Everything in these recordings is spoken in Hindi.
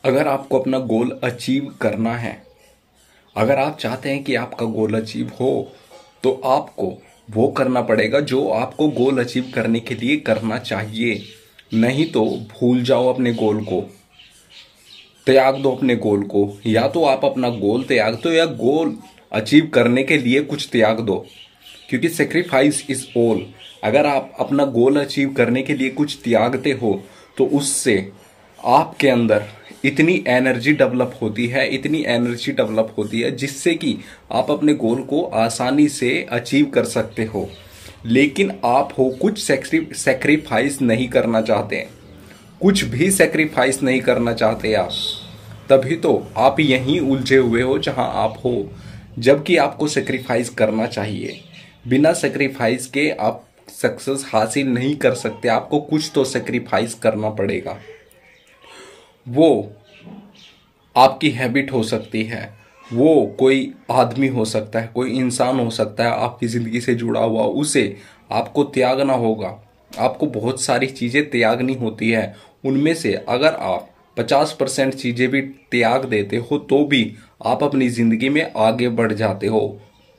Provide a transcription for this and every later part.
अगर आपको अपना गोल अचीव करना है, अगर आप चाहते हैं कि आपका गोल अचीव हो, तो आपको वो करना पड़ेगा जो आपको गोल अचीव करने के लिए करना चाहिए। नहीं तो भूल जाओ अपने गोल को, त्याग दो अपने गोल को। या तो आप अपना गोल त्याग दो या गोल अचीव करने के लिए कुछ त्याग दो, क्योंकि सेक्रीफाइस इज ऑल। अगर आप अपना गोल अचीव करने के लिए कुछ त्यागते हो तो उससे आपके अंदर इतनी एनर्जी डेवलप होती है, इतनी एनर्जी डेवलप होती है जिससे कि आप अपने गोल को आसानी से अचीव कर सकते हो। लेकिन आप हो कुछ सेक्रीफाइस नहीं करना चाहते, कुछ भी सेक्रीफाइस नहीं करना चाहते आप, तभी तो आप यहीं उलझे हुए हो जहां आप हो। जबकि आपको सेक्रीफाइस करना चाहिए। बिना सेक्रीफाइस के आप सक्सेस हासिल नहीं कर सकते। आपको कुछ तो सेक्रीफाइस करना पड़ेगा। वो आपकी हैबिट हो सकती है, वो कोई आदमी हो सकता है, कोई इंसान हो सकता है आपकी ज़िंदगी से जुड़ा हुआ, उसे आपको त्यागना होगा। आपको बहुत सारी चीज़ें त्यागनी होती है। उनमें से अगर आप 50% चीज़ें भी त्याग देते हो तो भी आप अपनी ज़िंदगी में आगे बढ़ जाते हो।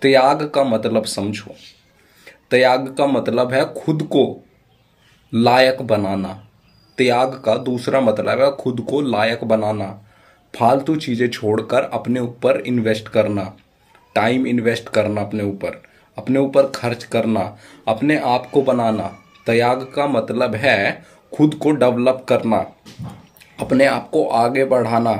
त्याग का मतलब समझो। त्याग का मतलब है खुद को लायक बनाना। त्याग का दूसरा मतलब है खुद को लायक बनाना। फालतू चीजें छोड़कर अपने ऊपर इन्वेस्ट करना, टाइम इन्वेस्ट करना, अपने ऊपर खर्च करना, अपने आप को बनाना। त्याग का मतलब है खुद को डेवलप करना, अपने आप को आगे बढ़ाना,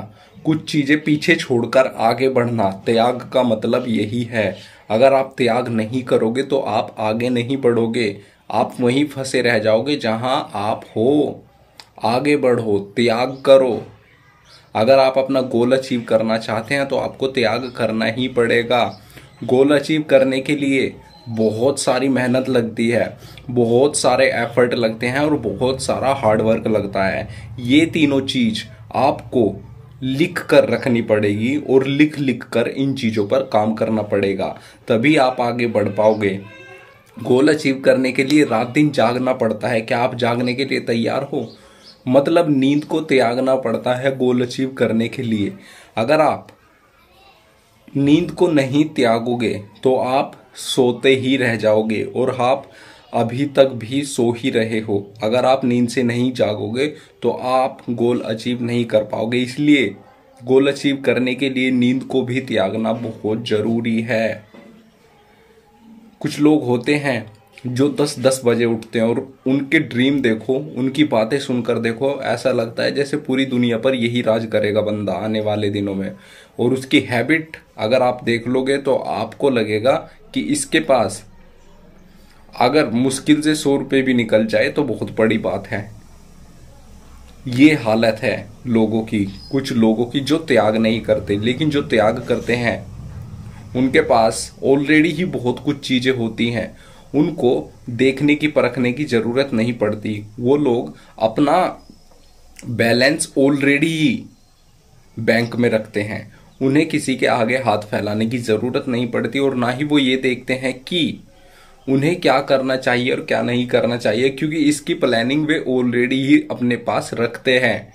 कुछ चीजें पीछे छोड़कर आगे बढ़ना। त्याग का मतलब यही है। अगर आप त्याग नहीं करोगे तो आप आगे नहीं बढ़ोगे, आप वहीं फंसे रह जाओगे जहां आप हो। आगे बढ़ो, त्याग करो। अगर आप अपना गोल अचीव करना चाहते हैं तो आपको त्याग करना ही पड़ेगा। गोल अचीव करने के लिए बहुत सारी मेहनत लगती है, बहुत सारे एफर्ट लगते हैं और बहुत सारा हार्ड वर्क लगता है। ये तीनों चीज आपको लिख कर रखनी पड़ेगी और लिख लिख कर इन चीजों पर काम करना पड़ेगा, तभी आप आगे बढ़ पाओगे। गोल अचीव करने के लिए रात दिन जागना पड़ता है। क्या आप जागने के लिए तैयार हो? मतलब नींद को त्यागना पड़ता है गोल अचीव करने के लिए। अगर आप नींद को नहीं त्यागोगे तो आप सोते ही रह जाओगे और आप अभी तक भी सो ही रहे हो। अगर आप नींद से नहीं जागोगे तो आप गोल अचीव नहीं कर पाओगे। इसलिए गोल अचीव करने के लिए नींद को भी त्यागना बहुत जरूरी है। कुछ लोग होते हैं जो 10-10 बजे उठते हैं और उनके ड्रीम देखो, उनकी बातें सुनकर देखो, ऐसा लगता है जैसे पूरी दुनिया पर यही राज करेगा बंदा आने वाले दिनों में। और उसकी हैबिट अगर आप देख लोगे तो आपको लगेगा कि इसके पास अगर मुश्किल से 100 रुपये भी निकल जाए तो बहुत बड़ी बात है। ये हालत है लोगों की, कुछ लोगों की जो त्याग नहीं करते। लेकिन जो त्याग करते हैं उनके पास ऑलरेडी ही बहुत कुछ चीजें होती हैं, उनको देखने की परखने की जरूरत नहीं पड़ती। वो लोग अपना बैलेंस ऑलरेडी ही बैंक में रखते हैं, उन्हें किसी के आगे हाथ फैलाने की जरूरत नहीं पड़ती। और ना ही वो ये देखते हैं कि उन्हें क्या करना चाहिए और क्या नहीं करना चाहिए, क्योंकि इसकी प्लानिंग वे ऑलरेडी ही अपने पास रखते हैं।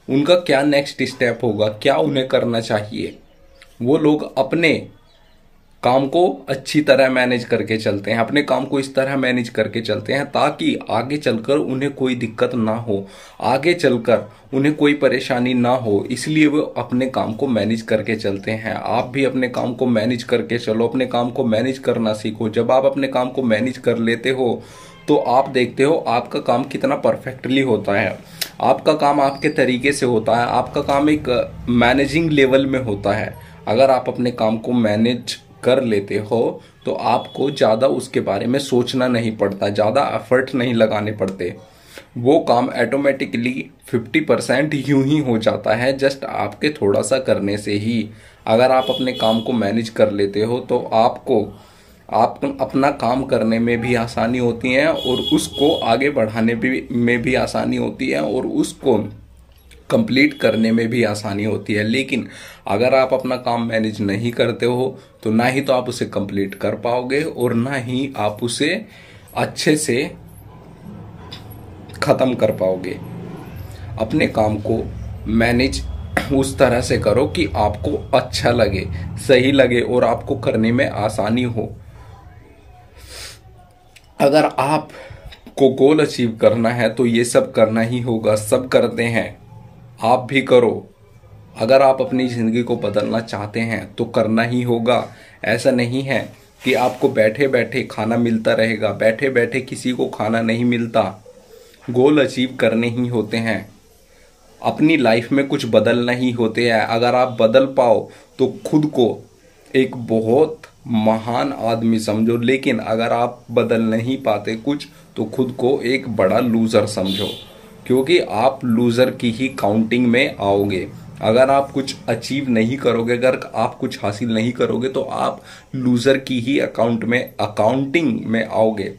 उनका क्या नेक्स्ट स्टेप होगा, क्या उन्हें करना चाहिए, वो लोग अपने काम को अच्छी तरह मैनेज करके चलते हैं, अपने काम को इस तरह मैनेज करके चलते हैं ताकि आगे चलकर उन्हें कोई दिक्कत ना हो, आगे चलकर उन्हें कोई परेशानी ना हो। इसलिए वो अपने काम को मैनेज करके चलते हैं। आप भी अपने काम को मैनेज करके चलो, अपने काम को मैनेज करना सीखो। जब आप अपने काम को मैनेज कर लेते हो तो आप देखते हो आपका काम कितना परफेक्टली होता है। आपका काम आपके तरीके से होता है, आपका काम एक मैनेजिंग लेवल में होता है। अगर आप अपने काम को मैनेज कर लेते हो तो आपको ज़्यादा उसके बारे में सोचना नहीं पड़ता, ज़्यादा एफर्ट नहीं लगाने पड़ते। वो काम ऑटोमेटिकली 50% यूं ही हो जाता है, जस्ट आपके थोड़ा सा करने से ही। अगर आप अपने काम को मैनेज कर लेते हो तो आपको अपना काम करने में भी आसानी होती है और उसको आगे बढ़ाने में भी आसानी होती है और उसको कंप्लीट करने में भी आसानी होती है। लेकिन अगर आप अपना काम मैनेज नहीं करते हो तो ना ही तो आप उसे कंप्लीट कर पाओगे और ना ही आप उसे अच्छे से खत्म कर पाओगे। अपने काम को मैनेज उस तरह से करो कि आपको अच्छा लगे, सही लगे और आपको करने में आसानी हो। अगर आपको गोल अचीव करना है तो ये सब करना ही होगा, सब करते हैं, आप भी करो। अगर आप अपनी ज़िंदगी को बदलना चाहते हैं तो करना ही होगा। ऐसा नहीं है कि आपको बैठे बैठे खाना मिलता रहेगा, बैठे बैठे किसी को खाना नहीं मिलता। गोल अचीव करने ही होते हैं, अपनी लाइफ में कुछ बदलना ही होते हैं। अगर आप बदल पाओ तो खुद को एक बहुत महान आदमी समझो, लेकिन अगर आप बदल नहीं पाते कुछ तो खुद को एक बड़ा लूज़र समझो, क्योंकि आप लूज़र की ही काउंटिंग में आओगे। अगर आप कुछ अचीव नहीं करोगे, अगर आप कुछ हासिल नहीं करोगे तो आप लूज़र की ही अकाउंटिंग में आओगे।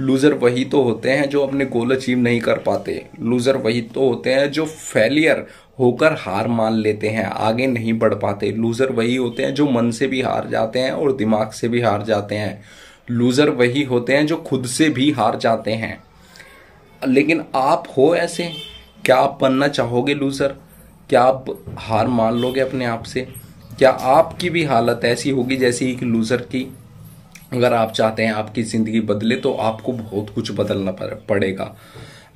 लूज़र वही तो होते हैं जो अपने गोल अचीव नहीं कर पाते। लूज़र वही तो होते हैं जो फेलियर होकर हार मान लेते हैं, आगे नहीं बढ़ पाते। लूज़र वही होते हैं जो मन से भी हार जाते हैं और दिमाग से भी हार जाते हैं। लूज़र वही होते हैं जो खुद से भी हार जाते हैं। लेकिन आप हो ऐसे? क्या आप बनना चाहोगे लूज़र? क्या आप हार मान लोगे अपने आप से? क्या आपकी भी हालत ऐसी होगी जैसी एक लूज़र की? अगर आप चाहते हैं आपकी ज़िंदगी बदले तो आपको बहुत कुछ बदलना पड़ेगा।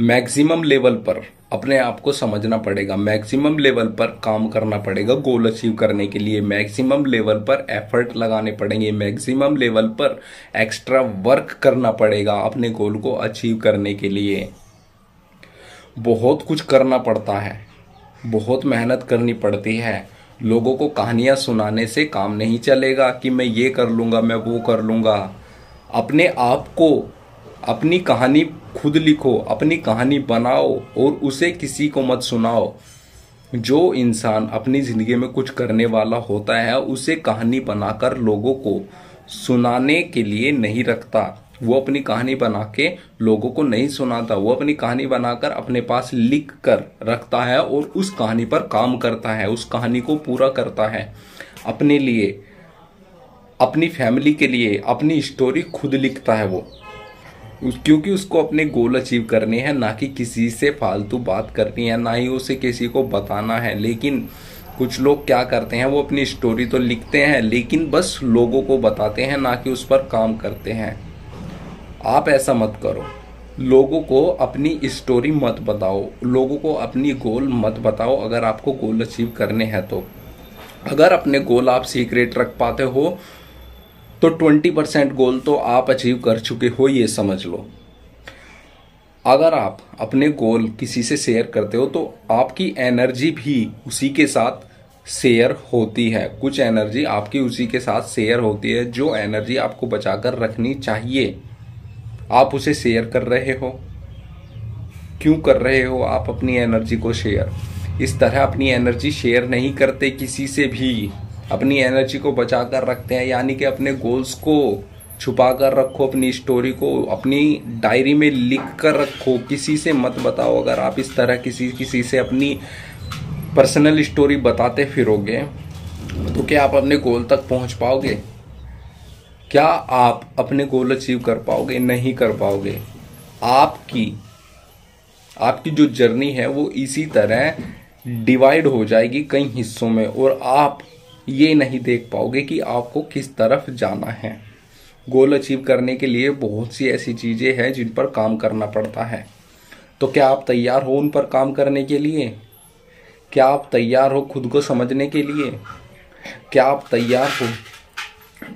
मैक्सिमम लेवल पर अपने आप को समझना पड़ेगा, मैक्सिमम लेवल पर काम करना पड़ेगा गोल अचीव करने के लिए, मैक्सिमम लेवल पर एफर्ट लगाने पड़ेंगे, मैक्सिमम लेवल पर एक्स्ट्रा वर्क करना पड़ेगा अपने गोल को अचीव करने के लिए। बहुत कुछ करना पड़ता है, बहुत मेहनत करनी पड़ती है। लोगों को कहानियां सुनाने से काम नहीं चलेगा कि मैं ये कर लूँगा, मैं वो कर लूँगा। अपने आप को, अपनी कहानी खुद लिखो, अपनी कहानी बनाओ और उसे किसी को मत सुनाओ। जो इंसान अपनी ज़िंदगी में कुछ करने वाला होता है उसे कहानी बनाकर लोगों को सुनाने के लिए नहीं रखता। वो अपनी कहानी बना के लोगों को नहीं सुनाता, वो अपनी कहानी बनाकर अपने पास लिख कर रखता है और उस कहानी पर काम करता है, उस कहानी को पूरा करता है अपने लिए, अपनी फैमिली के लिए। अपनी स्टोरी खुद लिखता है वो, क्योंकि उसको अपने गोल अचीव करने हैं, ना कि किसी से फालतू बात करनी है, ना ही उसे किसी को बताना है। लेकिन कुछ लोग क्या करते हैं, वो अपनी स्टोरी तो लिखते हैं लेकिन बस लोगों को बताते हैं, ना कि उस पर काम करते हैं। आप ऐसा मत करो, लोगों को अपनी स्टोरी मत बताओ, लोगों को अपनी गोल मत बताओ अगर आपको गोल अचीव करने हैं तो। अगर अपने गोल आप सीक्रेट रख पाते हो तो 20% गोल तो आप अचीव कर चुके हो, ये समझ लो। अगर आप अपने गोल किसी से शेयर करते हो तो आपकी एनर्जी भी उसी के साथ शेयर होती है। कुछ एनर्जी आपकी उसी के साथ शेयर होती है, जो एनर्जी आपको बचाकर रखनी चाहिए। आप उसे शेयर कर रहे हो, क्यों कर रहे हो आप अपनी एनर्जी को शेयर? इस तरह अपनी एनर्जी शेयर नहीं करते किसी से भी, अपनी एनर्जी को बचा कर रखते हैं। यानी कि अपने गोल्स को छुपा कर रखो, अपनी स्टोरी को अपनी डायरी में लिख कर रखो, किसी से मत बताओ। अगर आप इस तरह किसी से अपनी पर्सनल स्टोरी बताते फिरोगे तो क्या आप अपने गोल तक पहुंच पाओगे? क्या आप अपने गोल अचीव कर पाओगे? नहीं कर पाओगे। आपकी जो जर्नी है वो इसी तरह डिवाइड हो जाएगी कई हिस्सों में और आप ये नहीं देख पाओगे कि आपको किस तरफ जाना है। गोल अचीव करने के लिए बहुत सी ऐसी चीजें हैं जिन पर काम करना पड़ता है। तो क्या आप तैयार हो उन पर काम करने के लिए? क्या आप तैयार हो खुद को समझने के लिए? क्या आप तैयार हो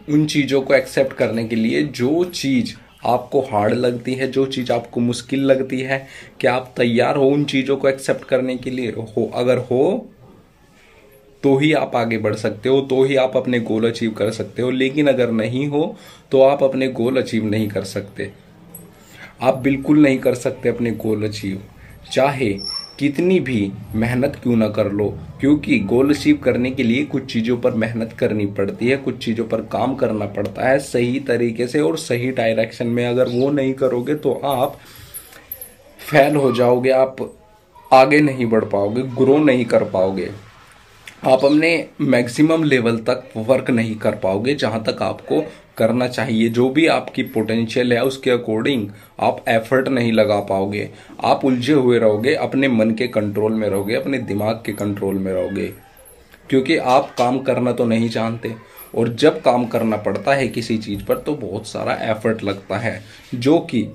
उन चीज़ों को एक्सेप्ट करने के लिए जो चीज़ आपको हार्ड लगती है, जो चीज़ आपको मुश्किल लगती है? क्या आप तैयार हो उन चीज़ों को एक्सेप्ट करने के लिए? अगर हो तो ही आप आगे बढ़ सकते हो, तो ही आप अपने गोल अचीव कर सकते हो। लेकिन अगर नहीं हो तो आप अपने गोल अचीव नहीं कर सकते। आप बिल्कुल नहीं कर सकते अपने गोल अचीव, चाहे कितनी भी मेहनत क्यों ना कर लो। क्योंकि गोल अचीव करने के लिए कुछ चीज़ों पर मेहनत करनी पड़ती है, कुछ चीज़ों पर काम करना पड़ता है सही तरीके से और सही डायरेक्शन में। अगर वो नहीं करोगे तो आप फेल हो जाओगे, आप आगे नहीं बढ़ पाओगे, ग्रो नहीं कर पाओगे, आप अपने मैक्सिमम लेवल तक वर्क नहीं कर पाओगे जहां तक आपको करना चाहिए, जो भी आपकी पोटेंशियल है उसके अकॉर्डिंग आप एफर्ट नहीं लगा पाओगे। आप उलझे हुए रहोगे, अपने मन के कंट्रोल में रहोगे, अपने दिमाग के कंट्रोल में रहोगे, क्योंकि आप काम करना तो नहीं जानते। और जब काम करना पड़ता है किसी चीज पर तो बहुत सारा एफर्ट लगता है, जो कि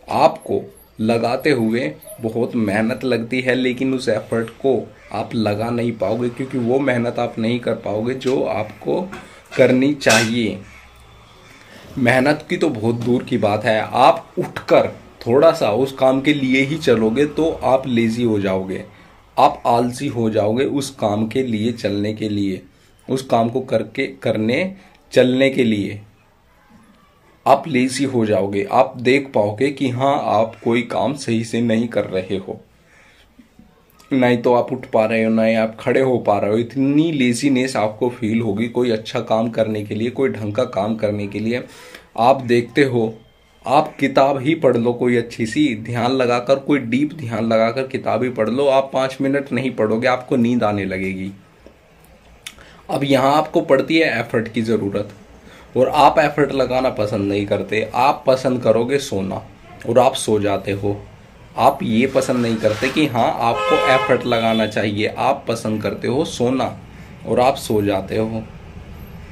आपको लगाते हुए बहुत मेहनत लगती है, लेकिन उस एफर्ट को आप लगा नहीं पाओगे, क्योंकि वो मेहनत आप नहीं कर पाओगे जो आपको करनी चाहिए। मेहनत की तो बहुत दूर की बात है, आप उठकर थोड़ा सा उस काम के लिए ही चलोगे तो आप लेजी हो जाओगे, आप आलसी हो जाओगे उस काम के लिए चलने के लिए, उस काम को करने चलने के लिए आप लेजी हो जाओगे। आप देख पाओगे कि हाँ आप कोई काम सही से नहीं कर रहे हो, नहीं तो आप उठ पा रहे हो, नहीं आप खड़े हो पा रहे हो। इतनी लेजीनेस आपको फील होगी कोई अच्छा काम करने के लिए, कोई ढंग का काम करने के लिए। आप देखते हो, आप किताब ही पढ़ लो कोई अच्छी सी, ध्यान लगाकर, कोई डीप ध्यान लगाकर किताब ही पढ़ लो, आप 5 मिनट नहीं पढ़ोगे, आपको नींद आने लगेगी। अब यहाँ आपको पड़ती है एफर्ट की ज़रूरत, और आप एफर्ट लगाना पसंद नहीं करते। आप पसंद करोगे सोना, और आप सो जाते हो। आप ये पसंद नहीं करते कि हाँ आपको एफर्ट लगाना चाहिए, आप पसंद करते हो सोना, और आप सो जाते हो।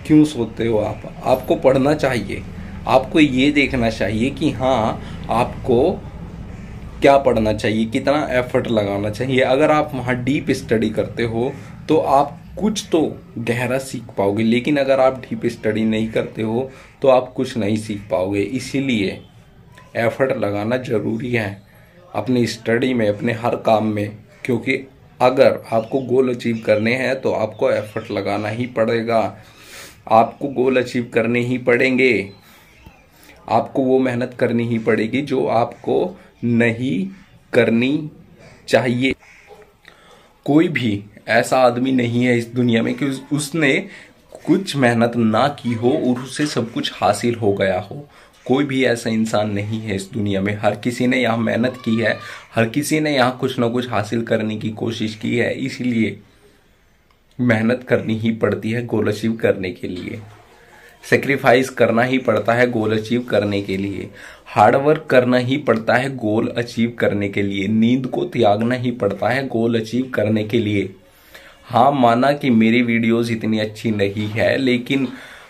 क्यों सोते हो आप? आपको पढ़ना चाहिए, आपको ये देखना चाहिए कि हाँ आपको क्या पढ़ना चाहिए, कितना एफर्ट लगाना चाहिए। अगर आप वहाँ डीप स्टडी करते हो तो आप कुछ तो गहरा सीख पाओगे, लेकिन अगर आप डीप स्टडी नहीं करते हो तो आप कुछ नहीं सीख पाओगे। इसीलिए एफर्ट लगाना ज़रूरी है अपनी स्टडी में, अपने हर काम में, क्योंकि अगर आपको गोल अचीव करने हैं तो आपको एफर्ट लगाना ही पड़ेगा, आपको गोल अचीव करने ही पड़ेंगे, आपको वो मेहनत करनी ही पड़ेगी जो आपको नहीं करनी चाहिए। कोई भी ऐसा आदमी नहीं है इस दुनिया में कि उसने कुछ मेहनत ना की हो और उसे सब कुछ हासिल हो गया हो। कोई भी ऐसा इंसान नहीं है इस दुनिया में। हर किसी ने यहाँ मेहनत की है, हर किसी ने यहाँ कुछ ना कुछ हासिल करने की कोशिश की है। इसलिए मेहनत करनी ही पड़ती है गोल अचीव करने के लिए, सेक्रीफाइस करना ही पड़ता है गोल अचीव करने के लिए, हार्डवर्क करना ही पड़ता है गोल अचीव करने के लिए, नींद को त्यागना ही पड़ता है गोल अचीव करने के लिए। हाँ, माना कि मेरी वीडियोस इतनी अच्छी नहीं है, लेकिन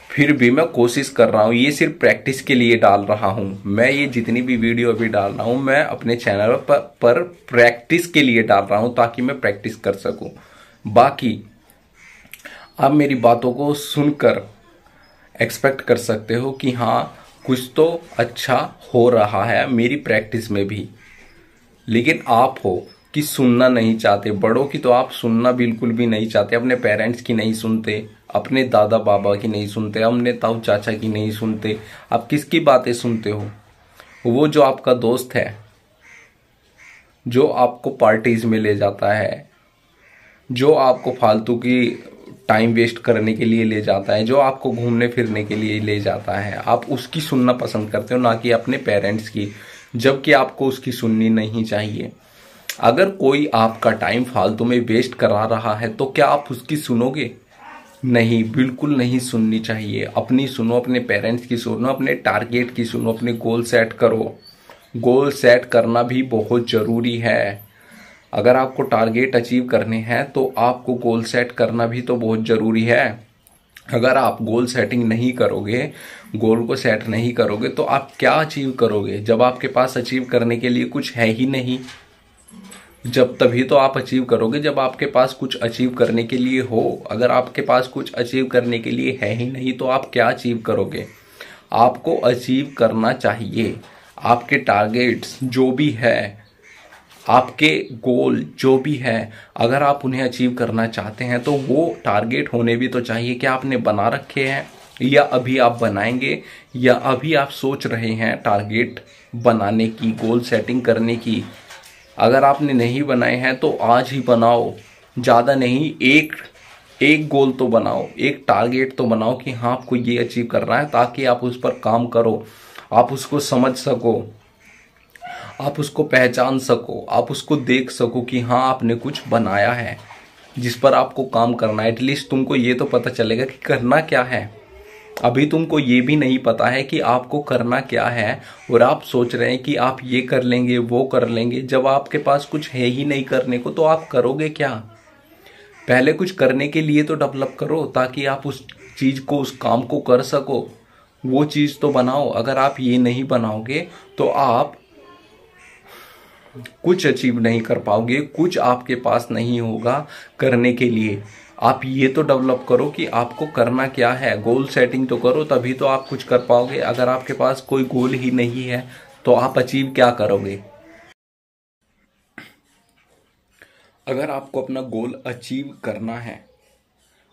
फिर भी मैं कोशिश कर रहा हूँ। ये सिर्फ प्रैक्टिस के लिए डाल रहा हूँ मैं, ये जितनी भी वीडियो अभी डाल रहा हूँ मैं अपने चैनल पर प्रैक्टिस के लिए डाल रहा हूँ, ताकि मैं प्रैक्टिस कर सकूँ। बाकी आप मेरी बातों को सुनकर एक्सपेक्ट कर सकते हो कि हाँ कुछ तो अच्छा हो रहा है मेरी प्रैक्टिस में भी, लेकिन आप हो कि सुनना नहीं चाहते। बड़ों की तो आप सुनना बिल्कुल भी नहीं चाहते, अपने पेरेंट्स की नहीं सुनते, अपने दादा बाबा की नहीं सुनते, अपने ताऊ चाचा की नहीं सुनते। आप किसकी बातें सुनते हो? वो जो आपका दोस्त है, जो आपको पार्टीज में ले जाता है, जो आपको फालतू की टाइम वेस्ट करने के लिए ले जाता है, जो आपको घूमने फिरने के लिए ले जाता है, आप उसकी सुनना पसंद करते हो, ना कि अपने पेरेंट्स की, जबकि आपको उसकी सुननी नहीं चाहिए। अगर कोई आपका टाइम फालतू में वेस्ट करा रहा है तो क्या आप उसकी सुनोगे? नहीं, बिल्कुल नहीं सुननी चाहिए। अपनी सुनो, अपने पेरेंट्स की सुनो, अपने टारगेट की सुनो, अपने गोल सेट करो। गोल सेट करना भी बहुत जरूरी है। अगर आपको टारगेट अचीव करने हैं तो आपको गोल सेट करना भी तो बहुत जरूरी है। अगर आप गोल सेटिंग नहीं करोगे, गोल को सेट नहीं करोगे, तो आप क्या अचीव करोगे जब आपके पास अचीव करने के लिए कुछ है ही नहीं? जब तभी तो आप अचीव करोगे जब आपके पास कुछ अचीव करने के लिए हो। अगर आपके पास कुछ अचीव करने के लिए है ही नहीं तो आप क्या अचीव करोगे? आपको अचीव करना चाहिए। आपके टारगेट्स जो भी है, आपके गोल जो भी है, अगर आप उन्हें अचीव करना चाहते हैं तो वो टारगेट होने भी तो चाहिए। क्या आपने बना रखे हैं, या अभी आप बनाएंगे, या अभी आप सोच रहे हैं टारगेट बनाने की, गोल सेटिंग करने की? अगर आपने नहीं बनाए हैं तो आज ही बनाओ। ज़्यादा नहीं, एक गोल तो बनाओ, एक टारगेट तो बनाओ कि हाँ आपको ये अचीव करना है, ताकि आप उस पर काम करो, आप उसको समझ सको, आप उसको पहचान सको, आप उसको देख सको कि हाँ आपने कुछ बनाया है जिस पर आपको काम करना है। एटलीस्ट तुमको ये तो पता चलेगा कि करना क्या है। अभी तुमको ये भी नहीं पता है कि आपको करना क्या है, और आप सोच रहे हैं कि आप ये कर लेंगे वो कर लेंगे। जब आपके पास कुछ है ही नहीं करने को तो आप करोगे क्या? पहले कुछ करने के लिए तो डेवलप करो, ताकि आप उस चीज को, उस काम को कर सको। वो चीज तो बनाओ। अगर आप ये नहीं बनाओगे तो आप कुछ अचीव नहीं कर पाओगे, कुछ आपके पास नहीं होगा करने के लिए। आप ये तो डेवलप करो कि आपको करना क्या है, गोल सेटिंग तो करो, तभी तो आप कुछ कर पाओगे। अगर आपके पास कोई गोल ही नहीं है तो आप अचीव क्या करोगे? अगर आपको अपना गोल अचीव करना है,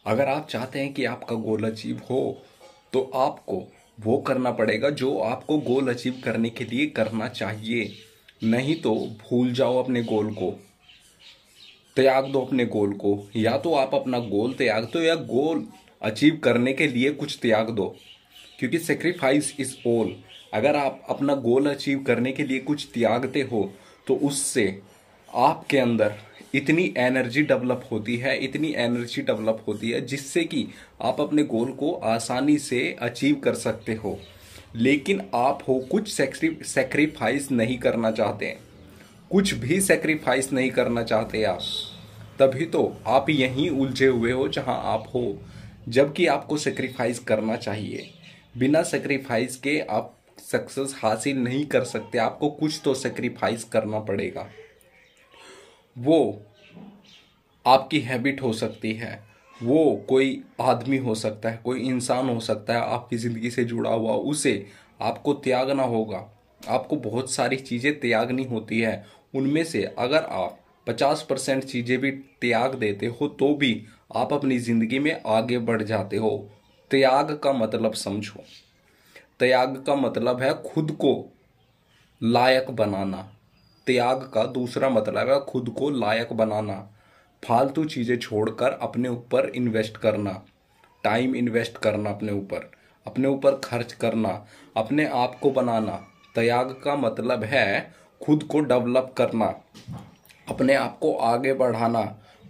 अगर आप चाहते हैं कि आपका गोल अचीव हो, तो आपको वो करना पड़ेगा जो आपको गोल अचीव करने के लिए करना चाहिए। नहीं तो भूल जाओ अपने गोल को, त्याग दो अपने गोल को। या तो आप अपना गोल त्याग दो, या गोल अचीव करने के लिए कुछ त्याग दो, क्योंकि सेक्रीफाइस इज ऑल। अगर आप अपना गोल अचीव करने के लिए कुछ त्यागते हो तो उससे आपके अंदर इतनी एनर्जी डेवलप होती है, इतनी एनर्जी डेवलप होती है, जिससे कि आप अपने गोल को आसानी से अचीव कर सकते हो। लेकिन आप हो कुछ सेक्रीफाइस नहीं करना चाहते, कुछ भी सेक्रीफाइस नहीं करना चाहते आप, तभी तो आप यहीं उलझे हुए हो जहां आप हो। जबकि आपको सेक्रीफाइस करना चाहिए। बिना सेक्रीफाइस के आप सक्सेस हासिल नहीं कर सकते। आपको कुछ तो सेक्रीफाइस करना पड़ेगा। वो आपकी हैबिट हो सकती है, वो कोई आदमी हो सकता है, कोई इंसान हो सकता है आपकी ज़िंदगी से जुड़ा हुआ, उसे आपको त्यागना होगा। आपको बहुत सारी चीज़ें त्यागनी होती है। उनमें से अगर आप 50% चीज़ें भी त्याग देते हो तो भी आप अपनी ज़िंदगी में आगे बढ़ जाते हो। त्याग का मतलब समझो। त्याग का मतलब है खुद को लायक बनाना। त्याग का दूसरा मतलब है खुद को लायक बनाना। फालतू चीज़ें छोड़कर अपने ऊपर इन्वेस्ट करना, टाइम इन्वेस्ट करना, अपने ऊपर खर्च करना, अपने आप को बनाना। त्याग का मतलब है खुद को डेवलप करना, अपने आप को आगे बढ़ाना,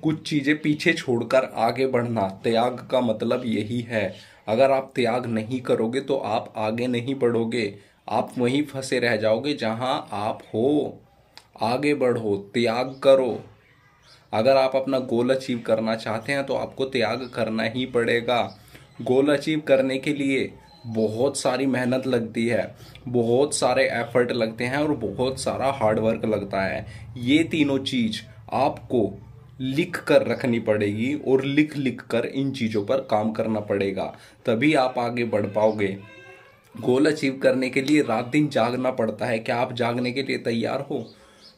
कुछ चीज़ें पीछे छोड़कर आगे बढ़ना। त्याग का मतलब यही है। अगर आप त्याग नहीं करोगे तो आप आगे नहीं बढ़ोगे, आप वहीं फंसे रह जाओगे जहां आप हो। आगे बढ़ो, त्याग करो। अगर आप अपना गोल अचीव करना चाहते हैं तो आपको त्याग करना ही पड़ेगा। गोल अचीव करने के लिए बहुत सारी मेहनत लगती है, बहुत सारे एफर्ट लगते हैं और बहुत सारा हार्डवर्क लगता है। ये तीनों चीज आपको लिख कर रखनी पड़ेगी, और लिख लिख कर इन चीज़ों पर काम करना पड़ेगा, तभी आप आगे बढ़ पाओगे। गोल अचीव करने के लिए रात दिन जागना पड़ता है। क्या आप जागने के लिए तैयार हो?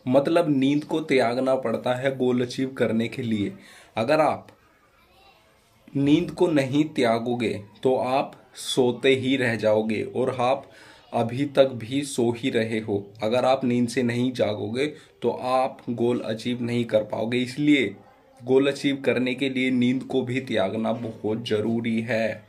मतलब नींद को त्यागना पड़ता है गोल अचीव करने के लिए। अगर आप नींद को नहीं त्यागोगे तो आप सोते ही रह जाओगे, और आप अभी तक भी सो ही रहे हो। अगर आप नींद से नहीं जागोगे तो आप गोल अचीव नहीं कर पाओगे। इसलिए गोल अचीव करने के लिए नींद को भी त्यागना बहुत जरूरी है।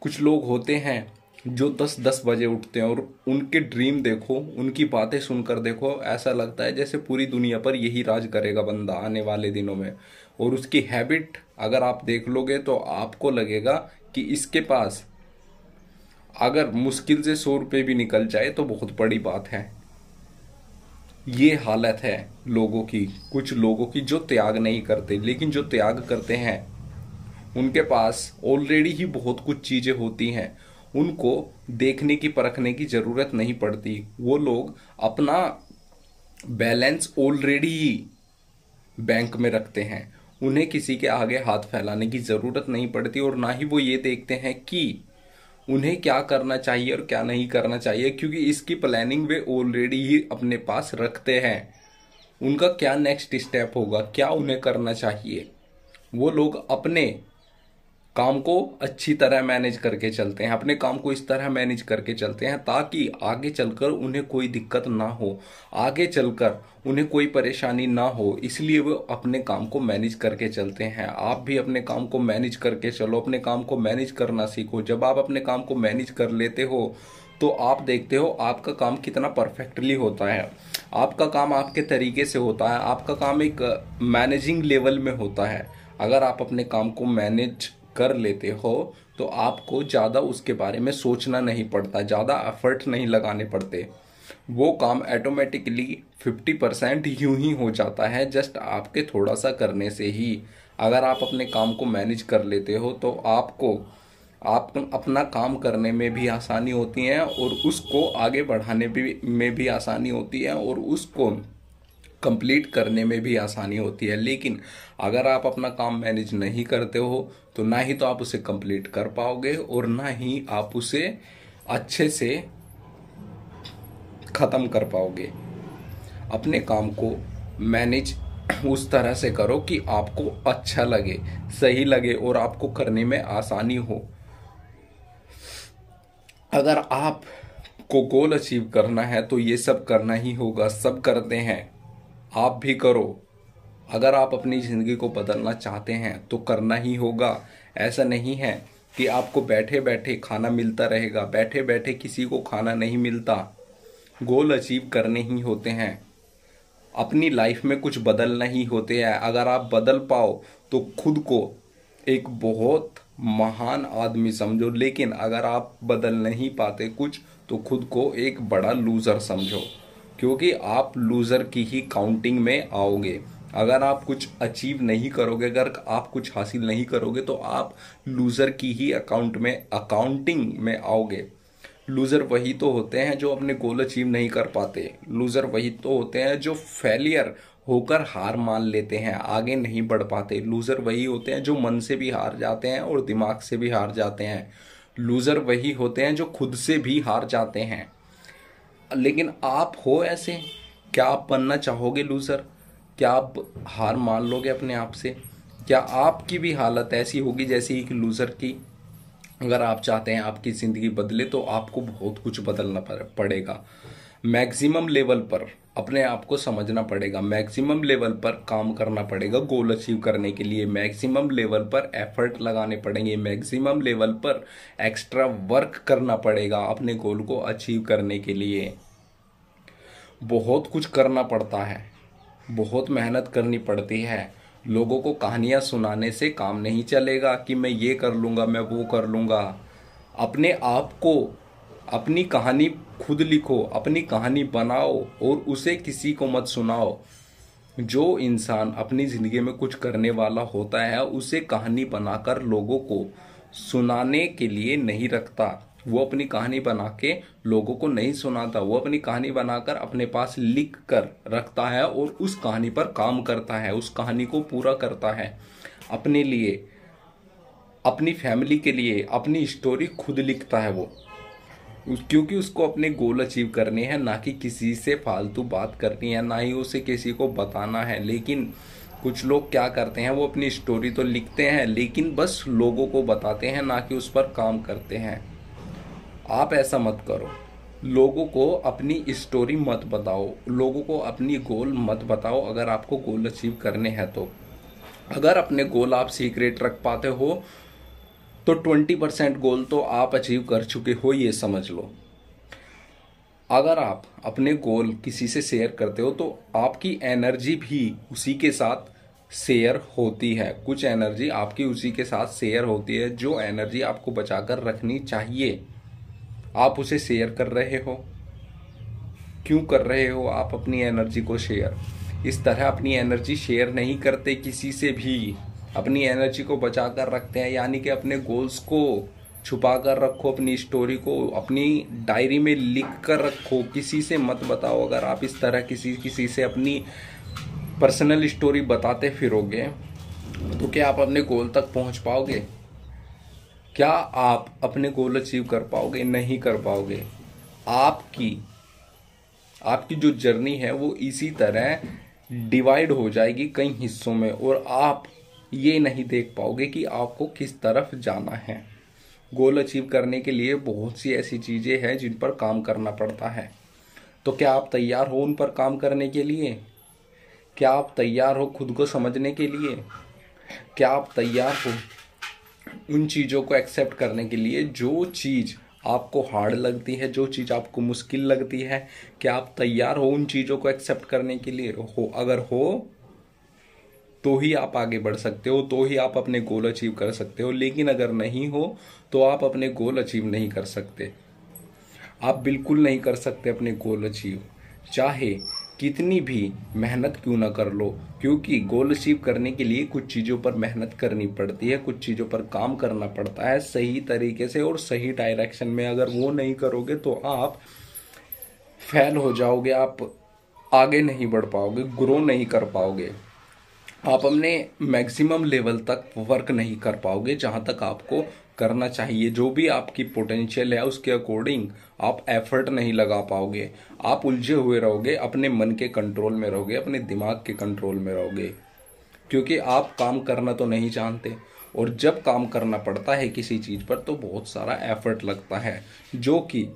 कुछ लोग होते हैं जो 10-10 बजे उठते हैं, और उनके ड्रीम देखो, उनकी बातें सुनकर देखो, ऐसा लगता है जैसे पूरी दुनिया पर यही राज करेगा बंदा आने वाले दिनों में। और उसकी हैबिट अगर आप देख लोगे तो आपको लगेगा कि इसके पास अगर मुश्किल से 100 रुपये भी निकल जाए तो बहुत बड़ी बात है। ये हालत है लोगों की, कुछ लोगों की जो त्याग नहीं करते। लेकिन जो त्याग करते हैं उनके पास ऑलरेडी ही बहुत कुछ चीजें होती हैं, उनको देखने की परखने की जरूरत नहीं पड़ती। वो लोग अपना बैलेंस ऑलरेडी ही बैंक में रखते हैं, उन्हें किसी के आगे हाथ फैलाने की जरूरत नहीं पड़ती। और ना ही वो ये देखते हैं कि उन्हें क्या करना चाहिए और क्या नहीं करना चाहिए, क्योंकि इसकी प्लानिंग वे ऑलरेडी ही अपने पास रखते हैं। उनका क्या नेक्स्ट स्टेप होगा, क्या उन्हें करना चाहिए, वो लोग अपने काम को अच्छी तरह मैनेज करके चलते हैं, अपने काम को इस तरह मैनेज करके चलते हैं ताकि आगे चलकर उन्हें कोई दिक्कत ना हो, आगे चलकर उन्हें कोई परेशानी ना हो। इसलिए वो अपने काम को मैनेज करके चलते हैं। आप भी अपने काम को मैनेज करके चलो, अपने काम को मैनेज करना सीखो। जब आप अपने काम को मैनेज कर लेते हो तो आप देखते हो आपका काम कितना परफेक्टली होता है। आपका काम आपके तरीके से होता है, आपका काम एक मैनेजिंग लेवल में होता है। अगर आप अपने काम को मैनेज कर लेते हो तो आपको ज़्यादा उसके बारे में सोचना नहीं पड़ता, ज़्यादा एफर्ट नहीं लगाने पड़ते। वो काम ऑटोमेटिकली 50% यूं ही हो जाता है जस्ट आपके थोड़ा सा करने से ही। अगर आप अपने काम को मैनेज कर लेते हो तो आपको आप अपना काम करने में भी आसानी होती है और उसको आगे बढ़ाने में भी आसानी होती है और उसको कंप्लीट करने में भी आसानी होती है। लेकिन अगर आप अपना काम मैनेज नहीं करते हो तो ना ही तो आप उसे कंप्लीट कर पाओगे और ना ही आप उसे अच्छे से ख़त्म कर पाओगे। अपने काम को मैनेज उस तरह से करो कि आपको अच्छा लगे, सही लगे और आपको करने में आसानी हो। अगर आपको गोल अचीव करना है तो ये सब करना ही होगा, सब करते हैं, आप भी करो। अगर आप अपनी ज़िंदगी को बदलना चाहते हैं तो करना ही होगा। ऐसा नहीं है कि आपको बैठे बैठे खाना मिलता रहेगा, बैठे बैठे किसी को खाना नहीं मिलता। गोल अचीव करने ही होते हैं, अपनी लाइफ में कुछ बदलना ही होते हैं। अगर आप बदल पाओ तो खुद को एक बहुत महान आदमी समझो, लेकिन अगर आप बदल नहीं पाते कुछ तो खुद को एक बड़ा लूज़र समझो, क्योंकि आप लूज़र की ही काउंटिंग में आओगे। अगर आप कुछ अचीव नहीं करोगे, अगर आप कुछ हासिल नहीं करोगे तो आप लूज़र की ही अकाउंटिंग में आओगे। लूज़र वही तो होते हैं जो अपने गोल अचीव नहीं कर पाते। लूज़र वही तो होते हैं जो फेलियर होकर हार मान लेते हैं, आगे नहीं बढ़ पाते। लूज़र वही होते हैं जो मन से भी हार जाते हैं और दिमाग से भी हार जाते हैं। लूज़र वही होते हैं जो खुद से भी हार जाते हैं। लेकिन आप हो ऐसे? क्या आप बनना चाहोगे लूज़र? क्या आप हार मान लोगे अपने आप से? क्या आपकी भी हालत ऐसी होगी जैसी एक लूज़र की? अगर आप चाहते हैं आपकी ज़िंदगी बदले तो आपको बहुत कुछ बदलना पड़ेगा। मैक्सिमम लेवल पर अपने आप को समझना पड़ेगा, मैक्सिमम लेवल पर काम करना पड़ेगा गोल अचीव करने के लिए, मैक्सिमम लेवल पर एफर्ट लगाने पड़ेंगे, मैक्सिमम लेवल पर एक्स्ट्रा वर्क करना पड़ेगा अपने गोल को अचीव करने के लिए। बहुत कुछ करना पड़ता है, बहुत मेहनत करनी पड़ती है। लोगों को कहानियां सुनाने से काम नहीं चलेगा कि मैं ये कर लूँगा, मैं वो कर लूँगा। अपने आप को, अपनी कहानी खुद लिखो, अपनी कहानी बनाओ और उसे किसी को मत सुनाओ। जो इंसान अपनी ज़िंदगी में कुछ करने वाला होता है उसे कहानी बनाकर लोगों को सुनाने के लिए नहीं रखता। वो अपनी कहानी बना के लोगों को नहीं सुनाता, वो अपनी कहानी बनाकर अपने पास लिख कर रखता है और उस कहानी पर काम करता है, उस कहानी को पूरा करता है अपने लिए, अपनी फैमिली के लिए। अपनी स्टोरी खुद लिखता है वो, क्योंकि उसको अपने गोल अचीव करने हैं, ना कि किसी से फालतू बात करनी है, ना ही उसे किसी को बताना है। लेकिन कुछ लोग क्या करते हैं, वो अपनी स्टोरी तो लिखते हैं लेकिन बस लोगों को बताते हैं, ना कि उस पर काम करते हैं। आप ऐसा मत करो, लोगों को अपनी स्टोरी मत बताओ, लोगों को अपनी गोल मत बताओ अगर आपको गोल अचीव करने हैं तो। अगर अपने गोल आप सीक्रेट रख पाते हो तो 20% गोल तो आप अचीव कर चुके हो, ये समझ लो। अगर आप अपने गोल किसी से शेयर करते हो तो आपकी एनर्जी भी उसी के साथ शेयर होती है। कुछ एनर्जी आपकी उसी के साथ शेयर होती है, जो एनर्जी आपको बचाकर रखनी चाहिए आप उसे शेयर कर रहे हो। क्यों कर रहे हो आप अपनी एनर्जी को शेयर? इस तरह अपनी एनर्जी शेयर नहीं करते किसी से भी, अपनी एनर्जी को बचा कर रखते हैं। यानी कि अपने गोल्स को छुपा कर रखो, अपनी स्टोरी को अपनी डायरी में लिख कर रखो, किसी से मत बताओ। अगर आप इस तरह किसी से अपनी पर्सनल स्टोरी बताते फिरोगे तो क्या आप अपने गोल तक पहुंच पाओगे? क्या आप अपने गोल अचीव कर पाओगे? नहीं कर पाओगे। आपकी जो जर्नी है वो इसी तरह डिवाइड हो जाएगी कई हिस्सों में और आप ये नहीं देख पाओगे कि आपको किस तरफ जाना है। गोल अचीव करने के लिए बहुत सी ऐसी चीज़ें हैं जिन पर काम करना पड़ता है। तो क्या आप तैयार हो उन पर काम करने के लिए? क्या आप तैयार हो खुद को समझने के लिए? क्या आप तैयार हो उन चीज़ों को एक्सेप्ट करने के लिए जो चीज़ आपको हार्ड लगती है, जो चीज़ आपको मुश्किल लगती है? क्या आप तैयार हो उन चीज़ों को एक्सेप्ट करने के लिए? अगर हो तो ही आप आगे बढ़ सकते हो, तो ही आप अपने गोल अचीव कर सकते हो। लेकिन अगर नहीं हो तो आप अपने गोल अचीव नहीं कर सकते। आप बिल्कुल नहीं कर सकते अपने गोल अचीव, चाहे कितनी भी मेहनत क्यों ना कर लो। क्योंकि गोल अचीव करने के लिए कुछ चीज़ों पर मेहनत करनी पड़ती है, कुछ चीज़ों पर काम करना पड़ता है सही तरीके से और सही डायरेक्शन में। अगर वो नहीं करोगे तो आप फेल हो जाओगे, आप आगे नहीं बढ़ पाओगे, ग्रो नहीं कर पाओगे, आप अपने मैक्सिमम लेवल तक वर्क नहीं कर पाओगे जहां तक आपको करना चाहिए। जो भी आपकी पोटेंशियल है उसके अकॉर्डिंग आप एफर्ट नहीं लगा पाओगे। आप उलझे हुए रहोगे, अपने मन के कंट्रोल में रहोगे, अपने दिमाग के कंट्रोल में रहोगे, क्योंकि आप काम करना तो नहीं जानते। और जब काम करना पड़ता है किसी चीज पर तो बहुत सारा एफर्ट लगता है, जो कि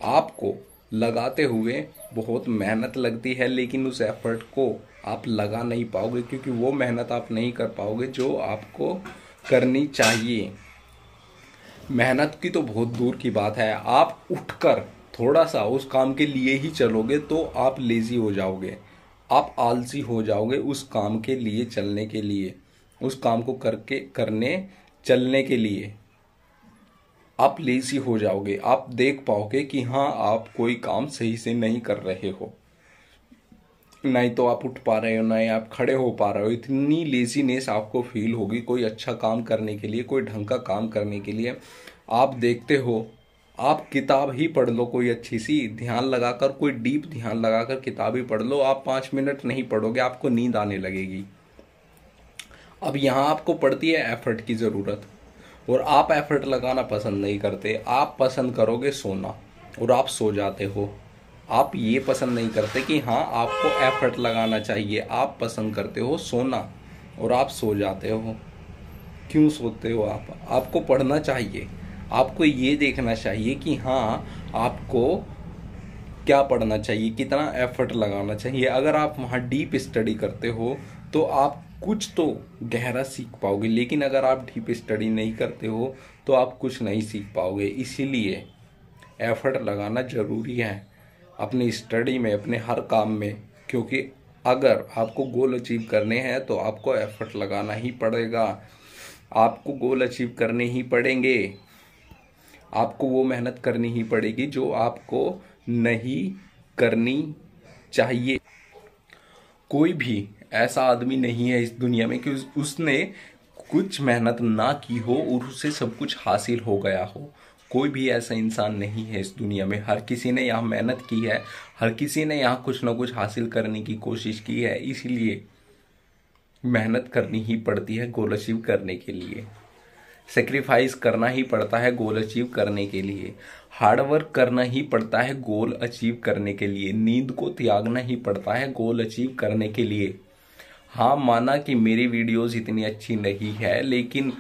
आपको लगाते हुए बहुत मेहनत लगती है। लेकिन उस एफर्ट को आप लगा नहीं पाओगे, क्योंकि वो मेहनत आप नहीं कर पाओगे जो आपको करनी चाहिए। मेहनत की तो बहुत दूर की बात है, आप उठकर थोड़ा सा उस काम के लिए ही चलोगे तो आप लेजी हो जाओगे, आप आलसी हो जाओगे उस काम के लिए चलने के लिए, उस काम को करने चलने के लिए आप लेजी हो जाओगे। आप देख पाओगे कि हाँ आप कोई काम सही से नहीं कर रहे हो, नहीं तो आप उठ पा रहे हो, नहीं आप खड़े हो पा रहे हो। इतनी लेजीनेस आपको फील होगी कोई अच्छा काम करने के लिए, कोई ढंग का काम करने के लिए। आप देखते हो, आप किताब ही पढ़ लो कोई अच्छी सी, ध्यान लगाकर, कोई डीप ध्यान लगाकर किताब ही पढ़ लो, आप 5 मिनट नहीं पढ़ोगे, आपको नींद आने लगेगी। अब यहाँ आपको पड़ती है एफर्ट की ज़रूरत, और आप एफर्ट लगाना पसंद नहीं करते। आप पसंद करोगे सोना और आप सो जाते हो। आप ये पसंद नहीं करते कि हाँ आपको एफर्ट लगाना चाहिए, आप पसंद करते हो सोना और आप सो जाते हो। क्यों सोते हो आप? आपको पढ़ना चाहिए, आपको ये देखना चाहिए कि हाँ आपको क्या पढ़ना चाहिए, कितना एफर्ट लगाना चाहिए। अगर आप वहाँ डीप स्टडी करते हो तो आप कुछ तो गहरा सीख पाओगे, लेकिन अगर आप डीप स्टडी नहीं करते हो तो आप कुछ नहीं सीख पाओगे। इसीलिए एफर्ट लगाना ज़रूरी है अपनी स्टडी में, अपने हर काम में, क्योंकि अगर आपको गोल अचीव करने हैं तो आपको एफर्ट लगाना ही पड़ेगा, आपको गोल अचीव करने ही पड़ेंगे, आपको वो मेहनत करनी ही पड़ेगी जो आपको नहीं करनी चाहिए। कोई भी ऐसा आदमी नहीं है इस दुनिया में कि उसने कुछ मेहनत ना की हो और उससे सब कुछ हासिल हो गया हो। कोई भी ऐसा इंसान नहीं है इस दुनिया में। हर किसी ने यहाँ मेहनत की है, हर किसी ने यहाँ कुछ ना कुछ हासिल करने की कोशिश की है। इसीलिए मेहनत करनी ही पड़ती है गोल अचीव करने के लिए, सेक्रीफाइस करना ही पड़ता है गोल अचीव करने के लिए, हार्डवर्क करना ही पड़ता है गोल अचीव करने के लिए, नींद को त्यागना ही पड़ता है गोल अचीव करने के लिए। हाँ, माना कि मेरी वीडियोस इतनी अच्छी नहीं है, लेकिन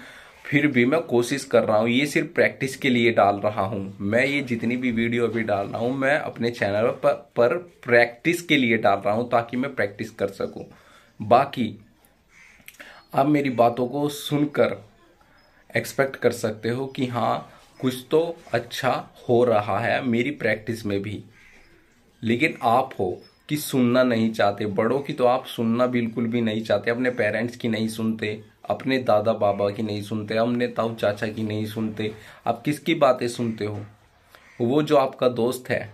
फिर भी मैं कोशिश कर रहा हूँ। ये सिर्फ प्रैक्टिस के लिए डाल रहा हूँ मैं, ये जितनी भी वीडियो अभी डाल रहा हूँ मैं अपने चैनल पर प्रैक्टिस के लिए डाल रहा हूँ, ताकि मैं प्रैक्टिस कर सकूँ। बाकी आप मेरी बातों को सुनकर एक्सपेक्ट कर सकते हो कि हाँ कुछ तो अच्छा हो रहा है मेरी प्रैक्टिस में भी। लेकिन आप हो कि सुनना नहीं चाहते, बड़ों की तो आप सुनना बिल्कुल भी नहीं चाहते, अपने पेरेंट्स की नहीं सुनते, अपने दादा बाबा की नहीं सुनते, अपने ताऊ चाचा की नहीं सुनते। आप किसकी बातें सुनते हो? वो जो आपका दोस्त है,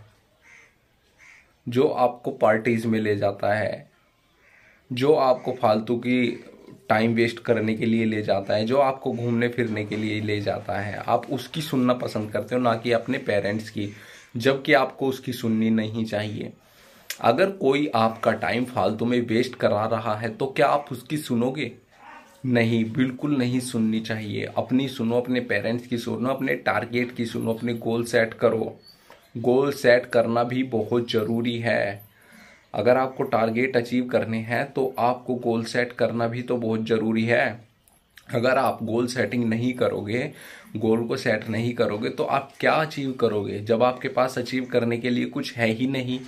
जो आपको पार्टीज में ले जाता है, जो आपको फालतू की टाइम वेस्ट करने के लिए ले जाता है, जो आपको घूमने फिरने के लिए ले जाता है, आप उसकी सुनना पसंद करते हो, ना कि अपने पेरेंट्स की, जबकि आपको उसकी सुननी नहीं चाहिए। अगर कोई आपका टाइम फालतू में वेस्ट करा रहा है तो क्या आप उसकी सुनोगे? नहीं, बिल्कुल नहीं सुननी चाहिए। अपनी सुनो, अपने पेरेंट्स की सुनो, अपने टारगेट की सुनो, अपने गोल सेट करो। गोल सेट करना भी बहुत ज़रूरी है। अगर आपको टारगेट अचीव करने हैं तो आपको गोल सेट करना भी तो बहुत ज़रूरी है। अगर आप गोल सेटिंग नहीं करोगे, गोल को सेट नहीं करोगे तो आप क्या अचीव करोगे जब आपके पास अचीव करने के लिए कुछ है ही नहीं?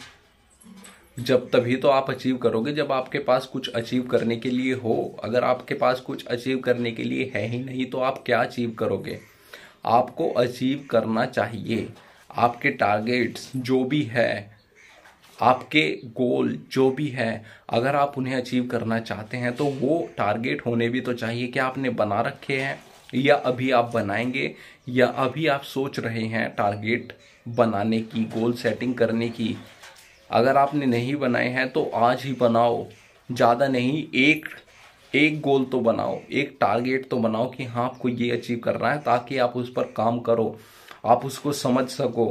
जब तभी तो आप अचीव करोगे जब आपके पास कुछ अचीव करने के लिए हो। अगर आपके पास कुछ अचीव करने के लिए है ही नहीं तो आप क्या अचीव करोगे? आपको अचीव करना चाहिए। आपके टारगेट्स जो भी है आपके गोल जो भी है, अगर आप उन्हें अचीव करना चाहते हैं तो वो टारगेट होने भी तो चाहिए कि आपने बना रखे हैं, या अभी आप बनाएंगे, या अभी आप सोच रहे हैं टारगेट बनाने की, गोल सेटिंग करने की। अगर आपने नहीं बनाए हैं तो आज ही बनाओ, ज़्यादा नहीं, एक गोल तो बनाओ, एक टारगेट तो बनाओ कि हाँ आपको ये अचीव करना है, ताकि आप उस पर काम करो, आप उसको समझ सको,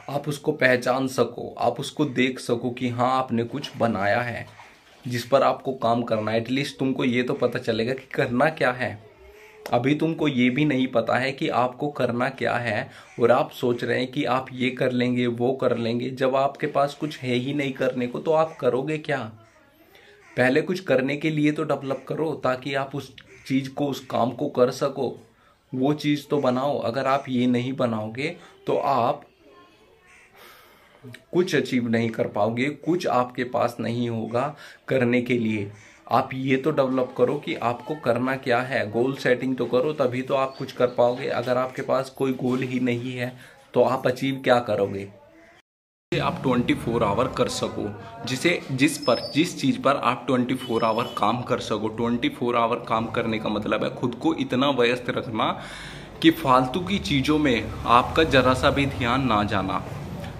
आप उसको पहचान सको, आप उसको देख सको कि हाँ आपने कुछ बनाया है जिस पर आपको काम करना है। एटलीस्ट तुमको ये तो पता चलेगा कि करना क्या है। अभी तुमको ये भी नहीं पता है कि आपको करना क्या है, और आप सोच रहे हैं कि आप ये कर लेंगे, वो कर लेंगे। जब आपके पास कुछ है ही नहीं करने को तो आप करोगे क्या? पहले कुछ करने के लिए तो डेवलप करो, ताकि आप उस चीज़ को, उस काम को कर सको। वो चीज़ तो बनाओ। अगर आप ये नहीं बनाओगे तो आप कुछ अचीव नहीं कर पाओगे, कुछ आपके पास नहीं होगा करने के लिए। आप ये तो डेवलप करो कि आपको करना क्या है, गोल सेटिंग तो करो, तभी तो आप कुछ कर पाओगे। अगर आपके पास कोई गोल ही नहीं है तो आप अचीव क्या करोगे? आप 24 आवर कर सको, जिस चीज़ पर आप 24 आवर काम कर सको। 24 आवर काम करने का मतलब है खुद को इतना व्यस्त रखना कि फालतू की चीज़ों में आपका जरा सा भी ध्यान ना जाना,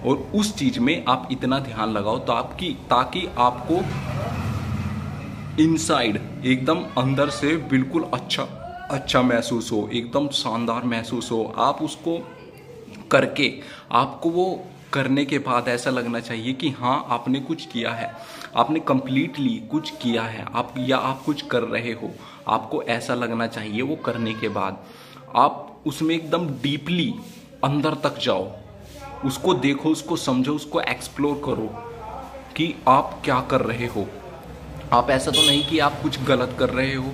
और उस चीज़ में आप इतना ध्यान लगाओ ताकि आपको इनसाइड, एकदम अंदर से बिल्कुल अच्छा महसूस हो, एकदम शानदार महसूस हो। आप उसको करके, आपको वो करने के बाद ऐसा लगना चाहिए कि हाँ आपने कुछ किया है, आपने कंप्लीटली कुछ किया है, आप कुछ कर रहे हो। आपको ऐसा लगना चाहिए वो करने के बाद। आप उसमें एकदम डीपली अंदर तक जाओ, उसको देखो, उसको समझो, उसको एक्सप्लोर करो कि आप क्या कर रहे हो। आप ऐसा तो नहीं कि आप कुछ गलत कर रहे हो।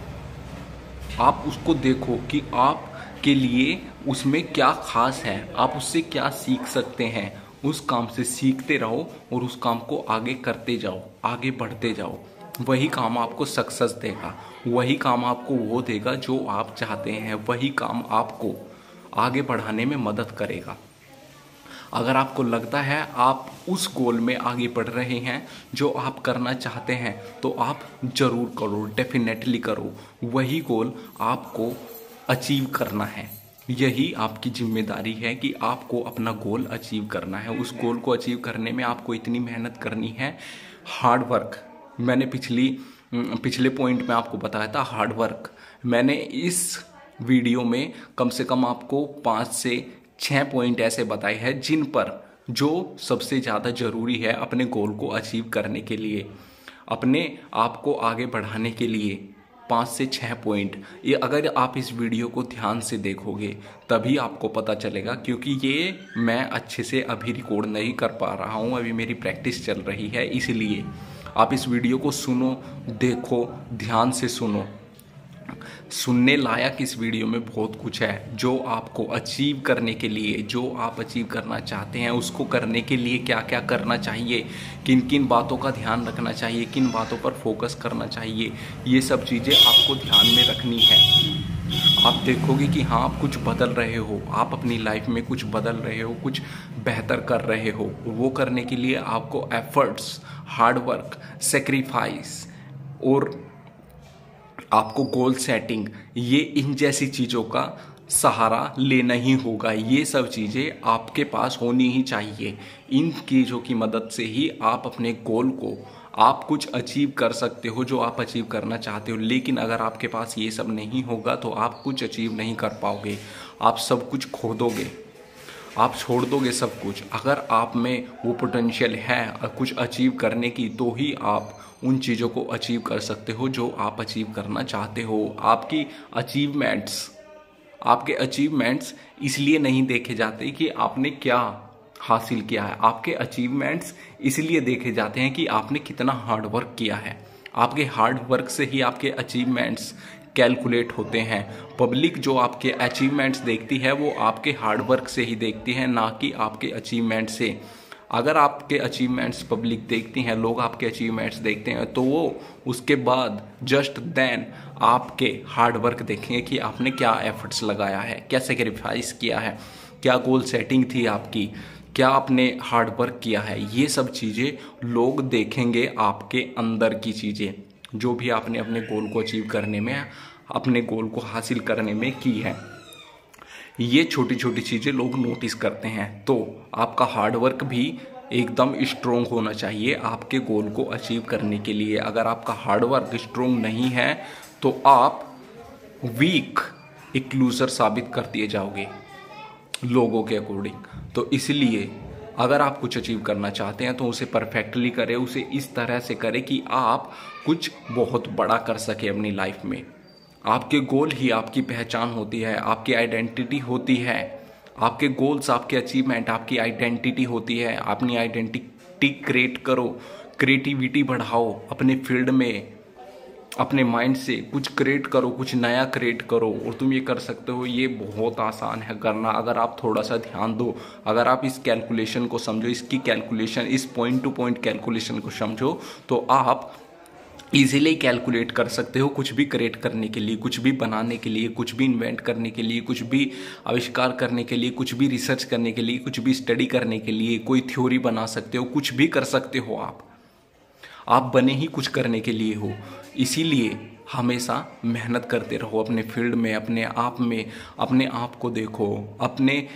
आप उसको देखो कि आप के लिए उसमें क्या खास है, आप उससे क्या सीख सकते हैं। उस काम से सीखते रहो और उस काम को आगे करते जाओ, आगे बढ़ते जाओ। वही काम आपको सक्सेस देगा, वही काम आपको वो देगा जो आप चाहते हैं, वही काम आपको आगे बढ़ाने में मदद करेगा। अगर आपको लगता है आप उस गोल में आगे बढ़ रहे हैं जो आप करना चाहते हैं, तो आप ज़रूर करो, डेफिनेटली करो। वही गोल आपको अचीव करना है। यही आपकी जिम्मेदारी है कि आपको अपना गोल अचीव करना है। उस गोल को अचीव करने में आपको इतनी मेहनत करनी है, हार्ड वर्क। मैंने पिछले पॉइंट में आपको बताया था हार्ड वर्क। मैंने इस वीडियो में कम से कम आपको 5 से 6 पॉइंट ऐसे बताए हैं जिन पर, जो सबसे ज़्यादा ज़रूरी है अपने गोल को अचीव करने के लिए, अपने आप को आगे बढ़ाने के लिए। 5 से 6 पॉइंट, ये अगर आप इस वीडियो को ध्यान से देखोगे तभी आपको पता चलेगा, क्योंकि ये मैं अच्छे से अभी रिकॉर्ड नहीं कर पा रहा हूँ, अभी मेरी प्रैक्टिस चल रही है। इसलिए आप इस वीडियो को सुनो, देखो, ध्यान से सुनो। सुनने लायक इस वीडियो में बहुत कुछ है जो आपको अचीव करने के लिए, जो आप अचीव करना चाहते हैं उसको करने के लिए क्या क्या करना चाहिए, किन किन बातों का ध्यान रखना चाहिए, किन बातों पर फोकस करना चाहिए, ये सब चीज़ें आपको ध्यान में रखनी है। आप देखोगे कि हाँ आप कुछ बदल रहे हो, आप अपनी लाइफ में कुछ बदल रहे हो, कुछ बेहतर कर रहे हो। वो करने के लिए आपको एफर्ट्स, हार्ड वर्क, सेक्रीफाइस और आपको गोल सेटिंग, ये इन जैसी चीज़ों का सहारा लेना ही होगा। ये सब चीज़ें आपके पास होनी ही चाहिए। इन चीज़ों की मदद से ही आप अपने गोल को, आप कुछ अचीव कर सकते हो जो आप अचीव करना चाहते हो। लेकिन अगर आपके पास ये सब नहीं होगा तो आप कुछ अचीव नहीं कर पाओगे, आप सब कुछ खो दोगे, आप छोड़ दोगे सब कुछ। अगर आप में वो पोटेंशियल है कुछ अचीव करने की, तो ही आप उन चीज़ों को अचीव कर सकते हो जो आप अचीव करना चाहते हो। आपके अचीवमेंट्स इसलिए नहीं देखे जाते कि आपने क्या हासिल किया है, आपके अचीवमेंट्स इसलिए देखे जाते हैं कि आपने कितना हार्ड वर्क किया है। आपके हार्ड वर्क से ही आपके अचीवमेंट्स कैलकुलेट होते हैं। पब्लिक जो आपके अचीवमेंट्स देखती है वो आपके हार्ड वर्क से ही देखती है, ना कि आपके अचीवमेंट से। अगर आपके अचीवमेंट्स पब्लिक देखती हैं, लोग आपके अचीवमेंट्स देखते हैं, तो वो उसके बाद जस्ट देन आपके हार्ड वर्क देखेंगे कि आपने क्या एफर्ट्स लगाया है, क्या सेक्रीफाइस किया है, क्या गोल सेटिंग थी आपकी। क्या आपने हार्ड वर्क किया है, ये सब चीज़ें लोग देखेंगे, आपके अंदर की चीज़ें जो भी आपने अपने गोल को अचीव करने में, अपने गोल को हासिल करने में की है, ये छोटी छोटी चीज़ें लोग नोटिस करते हैं। तो आपका हार्ड वर्क भी एकदम स्ट्रोंग होना चाहिए आपके गोल को अचीव करने के लिए। अगर आपका हार्ड वर्क स्ट्रोंग नहीं है तो आप वीक, एक लूजर साबित कर दिए जाओगे लोगों के अकॉर्डिंग। तो इसलिए अगर आप कुछ अचीव करना चाहते हैं तो उसे परफेक्टली करें, उसे इस तरह से करें कि आप कुछ बहुत बड़ा कर सके अपनी लाइफ में। आपके गोल ही आपकी पहचान होती है, आपकी आइडेंटिटी होती है। आपके गोल्स, आपके अचीवमेंट आपकी आइडेंटिटी होती है। अपनी आइडेंटिटी क्रिएट करो, क्रिएटिविटी बढ़ाओ अपने फील्ड में, अपने माइंड से कुछ क्रिएट करो, कुछ नया क्रिएट करो। और तुम ये कर सकते हो, ये बहुत आसान है करना अगर आप थोड़ा सा ध्यान दो, अगर आप इस कैलकुलेशन को समझो, इसकी कैलकुलेशन, इस पॉइंट टू पॉइंट कैलकुलेशन को समझो, तो आप इजीली कैलकुलेट कर सकते हो कुछ भी क्रिएट करने के लिए, कुछ भी बनाने के लिए, कुछ भी इन्वेंट करने के लिए, कुछ भी आविष्कार करने के लिए, कुछ भी रिसर्च करने के लिए, कुछ भी स्टडी करने के लिए, कोई थ्योरी बना सकते हो, कुछ भी कर सकते हो। आप बने ही कुछ करने के लिए हो। इसीलिए हमेशा मेहनत करते रहो अपने फील्ड में, अपने आप में। अपने आप को देखो, अपने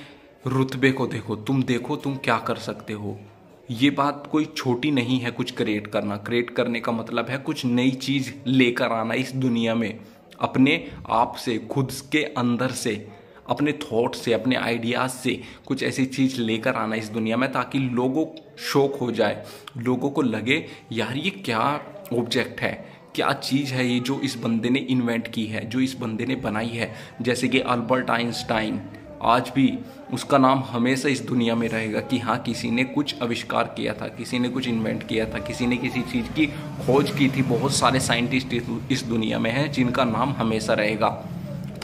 रुतबे को देखो, तुम देखो तुम क्या कर सकते हो। ये बात कोई छोटी नहीं है कुछ क्रिएट करना। क्रिएट करने का मतलब है कुछ नई चीज लेकर आना इस दुनिया में, अपने आप से, खुद के अंदर से, अपने थॉट से, अपने आइडियाज से कुछ ऐसी चीज लेकर आना इस दुनिया में, ताकि लोगों शौक हो जाए, लोगों को लगे यार ये क्या ऑब्जेक्ट है, क्या चीज़ है ये जो इस बंदे ने इन्वेंट की है, जो इस बंदे ने बनाई है। जैसे कि अल्बर्ट आइंस्टाइन, आज भी उसका नाम हमेशा इस दुनिया में रहेगा कि हाँ किसी ने कुछ आविष्कार किया था, किसी ने कुछ इन्वेंट किया था, किसी ने किसी चीज़ की खोज की थी। बहुत सारे साइंटिस्ट इस दुनिया में हैं जिनका नाम हमेशा रहेगा।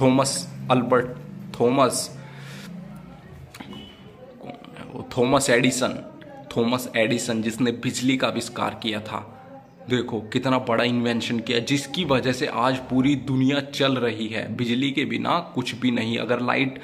थॉमस एडिसन जिसने बिजली का आविष्कार किया था। देखो कितना बड़ा इन्वेंशन किया, जिसकी वजह से आज पूरी दुनिया चल रही है। बिजली के बिना कुछ भी नहीं। अगर लाइट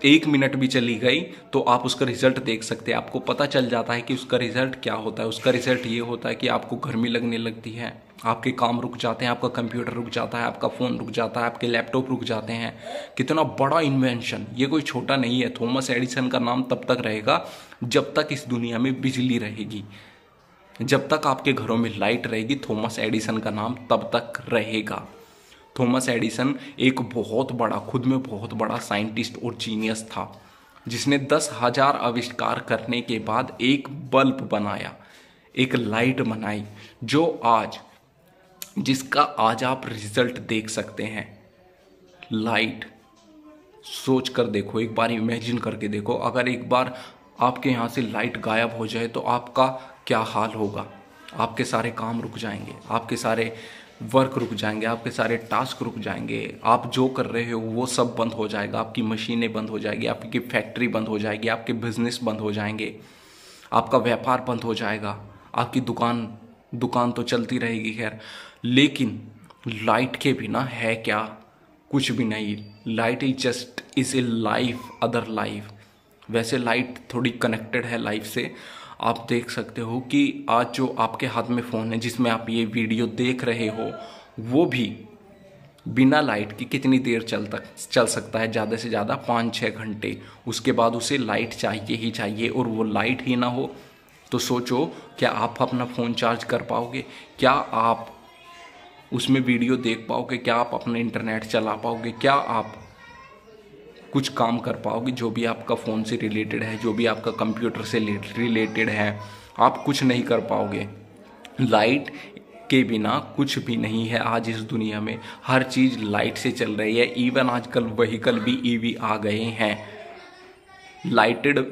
1 मिनट भी चली गई तो आप उसका रिजल्ट देख सकते हैं, आपको पता चल जाता है कि उसका रिजल्ट क्या होता है। उसका रिजल्ट ये होता है कि आपको गर्मी लगने लगती है, आपके काम रुक जाते हैं, आपका कंप्यूटर रुक जाता है, आपका फ़ोन रुक जाता है, आपके लैपटॉप रुक जाते हैं। कितना बड़ा इन्वेंशन, ये कोई छोटा नहीं है। थॉमस एडिसन का नाम तब तक रहेगा जब तक इस दुनिया में बिजली रहेगी, जब तक आपके घरों में लाइट रहेगी, थॉमस एडिसन का नाम तब तक रहेगा। थॉमस एडिसन एक बहुत बड़ा, खुद में बहुत बड़ा साइंटिस्ट और जीनियस था, जिसने 10,000 आविष्कार करने के बाद एक बल्ब बनाया, एक लाइट बनाई, जिसका आज आप रिजल्ट देख सकते हैं। लाइट, सोच कर देखो, एक बार इमेजिन करके देखो, अगर एक बार आपके यहाँ से लाइट गायब हो जाए तो आपका क्या हाल होगा। आपके सारे काम रुक जाएंगे, आपके सारे वर्क रुक जाएंगे, आपके सारे टास्क रुक जाएंगे, आप जो कर रहे हो वो सब बंद हो जाएगा, आपकी मशीनें बंद हो जाएगी, आपकी फैक्ट्री बंद हो जाएगी, आपके बिजनेस बंद हो जाएंगे, आपका व्यापार बंद हो जाएगा, आपकी दुकान तो चलती रहेगी खैर, लेकिन लाइट के बिना है क्या, कुछ भी नहीं। Light is a life, other life. वैसे लाइट थोड़ी कनेक्टेड है लाइफ से। आप देख सकते हो कि आज जो आपके हाथ में फ़ोन है जिसमें आप ये वीडियो देख रहे हो, वो भी बिना लाइट के कितनी देर चल सकता है, ज़्यादा से ज़्यादा 5-6 घंटे। उसके बाद उसे लाइट चाहिए ही चाहिए, और वो लाइट ही ना हो तो सोचो क्या आप अपना फ़ोन चार्ज कर पाओगे, क्या आप उसमें वीडियो देख पाओगे, क्या आप अपना इंटरनेट चला पाओगे, क्या आप कुछ काम कर पाओगे जो भी आपका फ़ोन से रिलेटेड है, जो भी आपका कंप्यूटर से रिलेटेड है। आप कुछ नहीं कर पाओगे। लाइट के बिना कुछ भी नहीं है आज इस दुनिया में। हर चीज़ लाइट से चल रही है। इवन आजकल व्हीकल भी ईवी आ गए हैं, लाइटेड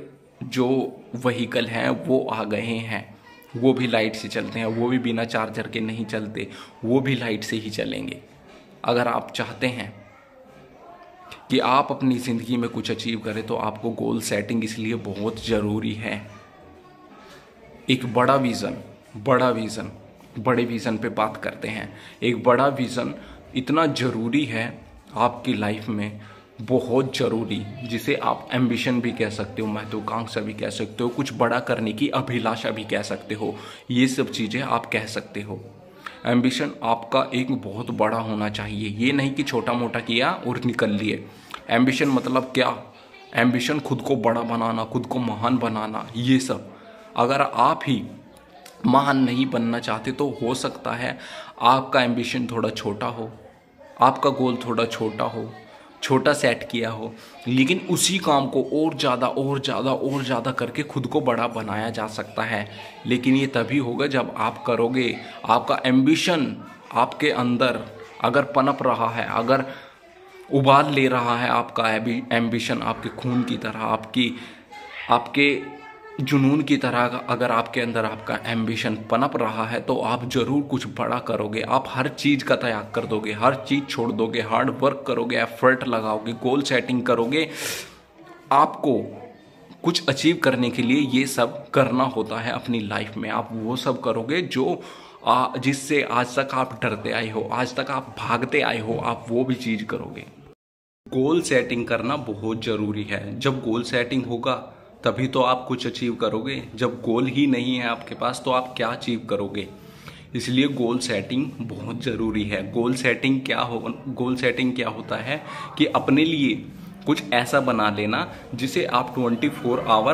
जो व्हीकल हैं वो आ गए हैं, वो भी लाइट से चलते हैं, वो भी बिना चार्जर के नहीं चलते, वो भी लाइट से ही चलेंगे। अगर आप चाहते हैं कि आप अपनी ज़िंदगी में कुछ अचीव करें तो आपको गोल सेटिंग इसलिए बहुत ज़रूरी है। एक बड़ा विज़न, बड़े विज़न पे बात करते हैं। एक बड़ा विज़न इतना ज़रूरी है आपकी लाइफ में, बहुत जरूरी, जिसे आप एम्बिशन भी कह सकते हो, महत्वाकांक्षा भी कह सकते हो, कुछ बड़ा करने की अभिलाषा भी कह सकते हो, ये सब चीज़ें आप कह सकते हो। एम्बिशन आपका एक बहुत बड़ा होना चाहिए, ये नहीं कि छोटा मोटा किया और निकल लिए। एम्बिशन मतलब क्या? एम्बिशन खुद को बड़ा बनाना, खुद को महान बनाना, ये सब। अगर आप ही महान नहीं बनना चाहते तो हो सकता है आपका एम्बिशन थोड़ा छोटा हो, आपका गोल थोड़ा छोटा हो, छोटा सेट किया हो, लेकिन उसी काम को और ज़्यादा और ज़्यादा और ज़्यादा करके खुद को बड़ा बनाया जा सकता है। लेकिन ये तभी होगा जब आप करोगे। आपका एम्बिशन आपके अंदर अगर पनप रहा है, अगर उबाल ले रहा है आपका एम्बिशन, आपके खून की तरह, आपके जुनून की तरह अगर आपके अंदर आपका एम्बिशन पनप रहा है, तो आप जरूर कुछ बड़ा करोगे। आप हर चीज़ का त्याग कर दोगे, हर चीज़ छोड़ दोगे, हार्ड वर्क करोगे, एफर्ट लगाओगे, गोल सेटिंग करोगे। आपको कुछ अचीव करने के लिए ये सब करना होता है अपनी लाइफ में। आप वो सब करोगे जो जिससे आज तक आप डरते आए हो, आज तक आप भागते आए हो, आप वो भी चीज़ करोगे। गोल सेटिंग करना बहुत ज़रूरी है। जब गोल सेटिंग होगा तभी तो आप कुछ अचीव करोगे। जब गोल ही नहीं है आपके पास तो आप क्या अचीव करोगे? इसलिए गोल सेटिंग बहुत ज़रूरी है। गोल सेटिंग क्या होता है कि अपने लिए कुछ ऐसा बना लेना जिसे आप 24 आवर